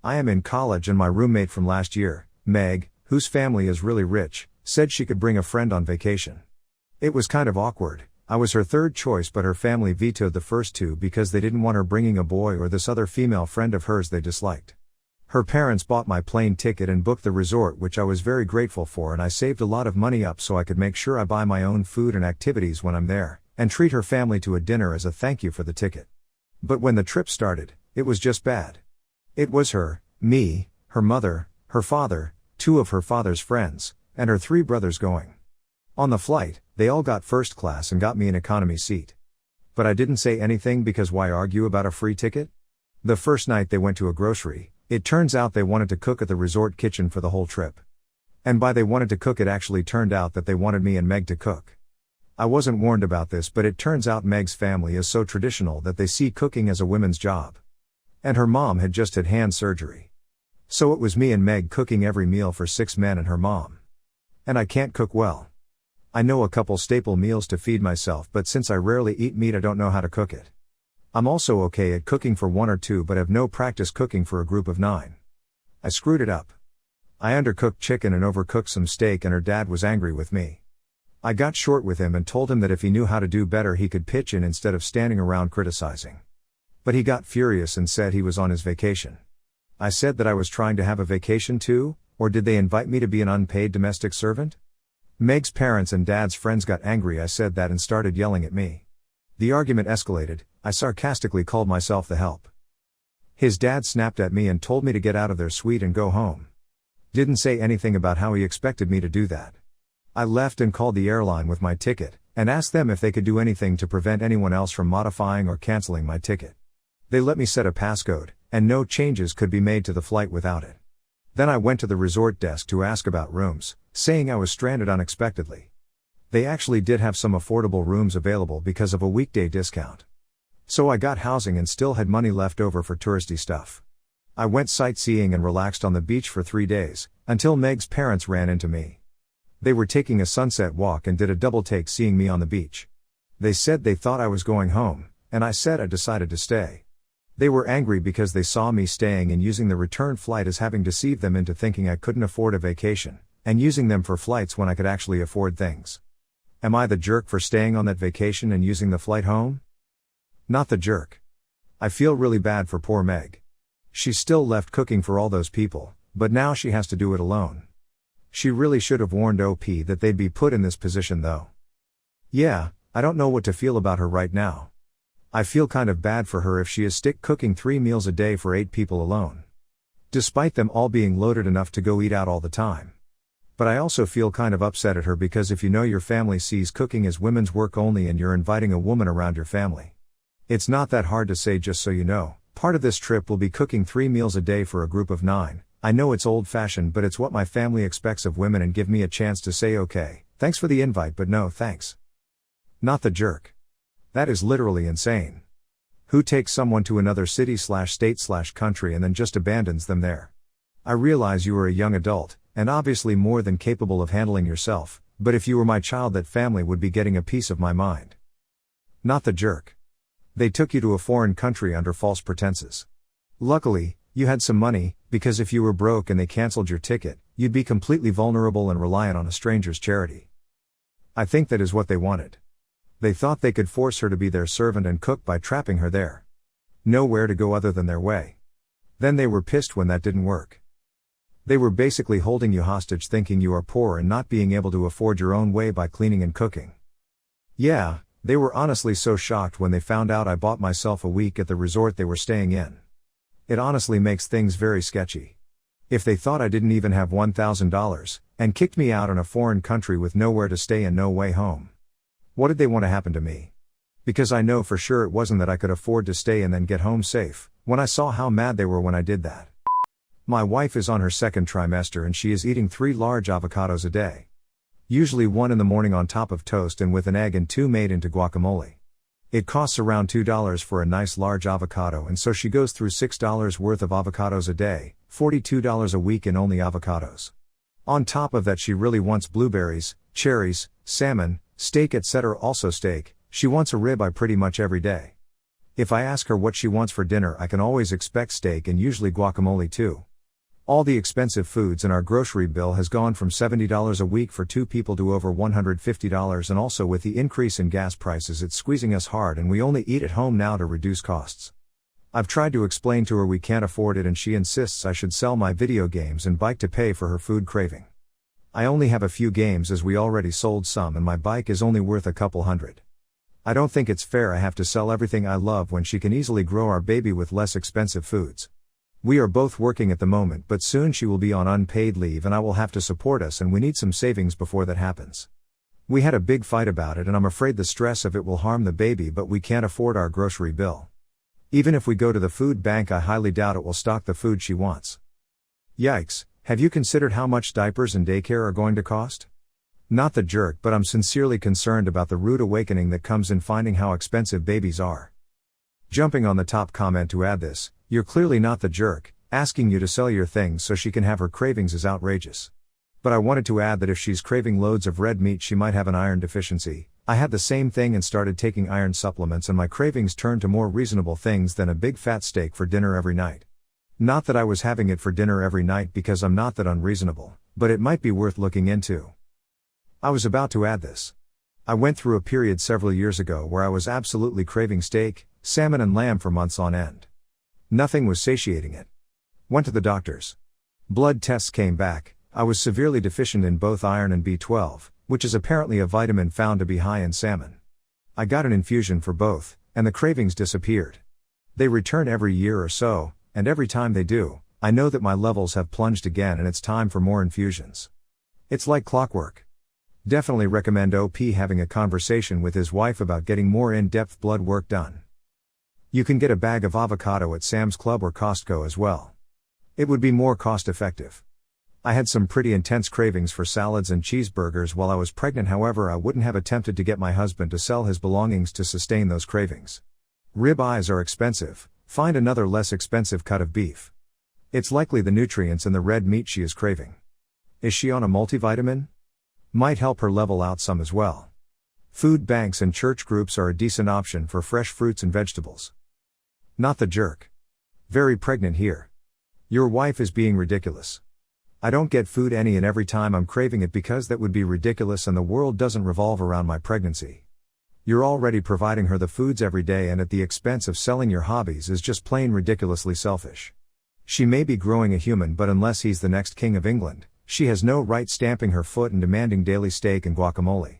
I am in college and my roommate from last year, Meg, whose family is really rich, said she could bring a friend on vacation. It was kind of awkward. I was her third choice, but her family vetoed the first two because they didn't want her bringing a boy or this other female friend of hers they disliked. Her parents bought my plane ticket and booked the resort, which I was very grateful for, and I saved a lot of money up so I could make sure I buy my own food and activities when I'm there, and treat her family to a dinner as a thank you for the ticket. But when the trip started, it was just bad. It was her, me, her mother, her father, two of her father's friends, and her three brothers going. On the flight, they all got first class and got me an economy seat. But I didn't say anything because why argue about a free ticket? The first night they went to a grocery, it turns out they wanted to cook at the resort kitchen for the whole trip. And by they wanted to cook, it actually turned out that they wanted me and Meg to cook. I wasn't warned about this, but it turns out Meg's family is so traditional that they see cooking as a women's job. And her mom had just had hand surgery. So it was me and Meg cooking every meal for 6 men and her mom. And I can't cook well. I know a couple staple meals to feed myself, but since I rarely eat meat, I don't know how to cook it. I'm also okay at cooking for 1 or 2, but have no practice cooking for a group of 9. I screwed it up. I undercooked chicken and overcooked some steak, and her dad was angry with me. I got short with him and told him that if he knew how to do better, he could pitch in instead of standing around criticizing. But he got furious and said he was on his vacation. I said that I was trying to have a vacation too, or did they invite me to be an unpaid domestic servant? Meg's parents and dad's friends got angry I said that and started yelling at me. The argument escalated. I sarcastically called myself the help. His dad snapped at me and told me to get out of their suite and go home. Didn't say anything about how he expected me to do that. I left and called the airline with my ticket, and asked them if they could do anything to prevent anyone else from modifying or canceling my ticket. They let me set a passcode, and no changes could be made to the flight without it. Then I went to the resort desk to ask about rooms, saying I was stranded unexpectedly. They actually did have some affordable rooms available because of a weekday discount. So I got housing and still had money left over for touristy stuff. I went sightseeing and relaxed on the beach for 3 days, until Meg's parents ran into me. They were taking a sunset walk and did a double take seeing me on the beach. They said they thought I was going home, and I said I decided to stay. They were angry because they saw me staying and using the return flight as having deceived them into thinking I couldn't afford a vacation, and using them for flights when I could actually afford things. Am I the jerk for staying on that vacation and using the flight home? Not the jerk. I feel really bad for poor Meg. She's still left cooking for all those people, but now she has to do it alone. She really should have warned OP that they'd be put in this position though. Yeah, I don't know what to feel about her right now. I feel kind of bad for her if she is stick cooking 3 meals a day for 8 people alone. Despite them all being loaded enough to go eat out all the time. But I also feel kind of upset at her because if you know your family sees cooking as women's work only and you're inviting a woman around your family. It's not that hard to say, just so you know, part of this trip will be cooking 3 meals a day for a group of 9. I know it's old-fashioned, but it's what my family expects of women and give me a chance to say okay, thanks for the invite but no thanks. Not the jerk. That is literally insane. Who takes someone to another city/state/country and then just abandons them there? I realize you are a young adult, and obviously more than capable of handling yourself, but if you were my child, that family would be getting a piece of my mind. Not the jerk. They took you to a foreign country under false pretenses. Luckily, you had some money, because if you were broke and they canceled your ticket, you'd be completely vulnerable and reliant on a stranger's charity. I think that is what they wanted. They thought they could force her to be their servant and cook by trapping her there. Nowhere to go other than their way. Then they were pissed when that didn't work. They were basically holding you hostage, thinking you are poor and not being able to afford your own way by cleaning and cooking. Yeah, they were honestly so shocked when they found out I bought myself a week at the resort they were staying in. It honestly makes things very sketchy. If they thought I didn't even have $1,000, and kicked me out in a foreign country with nowhere to stay and no way home. What did they want to happen to me? Because I know for sure it wasn't that I could afford to stay and then get home safe, when I saw how mad they were when I did that. My wife is on her 2nd trimester and she is eating 3 large avocados a day. Usually 1 in the morning on top of toast and with an egg, and 2 made into guacamole. It costs around $2 for a nice large avocado, and so she goes through $6 worth of avocados a day, $42 a week in only avocados. On top of that, she really wants blueberries, cherries, salmon, steak, etc. Also steak, she wants a ribeye pretty much every day. If I ask her what she wants for dinner, I can always expect steak and usually guacamole too. All the expensive foods in our grocery bill has gone from $70 a week for 2 people to over $150, and also with the increase in gas prices it's squeezing us hard, and we only eat at home now to reduce costs. I've tried to explain to her we can't afford it, and she insists I should sell my video games and bike to pay for her food craving. I only have a few games as we already sold some, and my bike is only worth a couple hundred. I don't think it's fair I have to sell everything I love when she can easily grow our baby with less expensive foods. We are both working at the moment, but soon she will be on unpaid leave and I will have to support us, and we need some savings before that happens. We had a big fight about it, and I'm afraid the stress of it will harm the baby, but we can't afford our grocery bill. Even if we go to the food bank, I highly doubt it will stock the food she wants. Yikes, have you considered how much diapers and daycare are going to cost? Not the jerk, but I'm sincerely concerned about the rude awakening that comes in finding how expensive babies are. Jumping on the top comment to add this, you're clearly not the jerk. Asking you to sell your things so she can have her cravings is outrageous. But I wanted to add that if she's craving loads of red meat, she might have an iron deficiency. I had the same thing and started taking iron supplements, and my cravings turned to more reasonable things than a big fat steak for dinner every night. Not that I was having it for dinner every night because I'm not that unreasonable, but it might be worth looking into. I was about to add this. I went through a period several years ago where I was absolutely craving steak, salmon and lamb for months on end. Nothing was satiating it. Went to the doctors. Blood tests came back. I was severely deficient in both iron and B12, which is apparently a vitamin found to be high in salmon. I got an infusion for both, and the cravings disappeared. They return every year or so, and every time they do, I know that my levels have plunged again and it's time for more infusions. It's like clockwork. Definitely recommend OP having a conversation with his wife about getting more in-depth blood work done. You can get a bag of avocado at Sam's Club or Costco as well. It would be more cost-effective. I had some pretty intense cravings for salads and cheeseburgers while I was pregnant, however I wouldn't have attempted to get my husband to sell his belongings to sustain those cravings. Rib eyes are expensive, find another less expensive cut of beef. It's likely the nutrients in the red meat she is craving. Is she on a multivitamin? Might help her level out some as well. Food banks and church groups are a decent option for fresh fruits and vegetables. Not the jerk. Very pregnant here. Your wife is being ridiculous. I don't get food any and every time I'm craving it because that would be ridiculous, and the world doesn't revolve around my pregnancy. You're already providing her the foods every day, and at the expense of selling your hobbies is just plain ridiculously selfish. She may be growing a human, but unless he's the next king of England, she has no right stamping her foot and demanding daily steak and guacamole.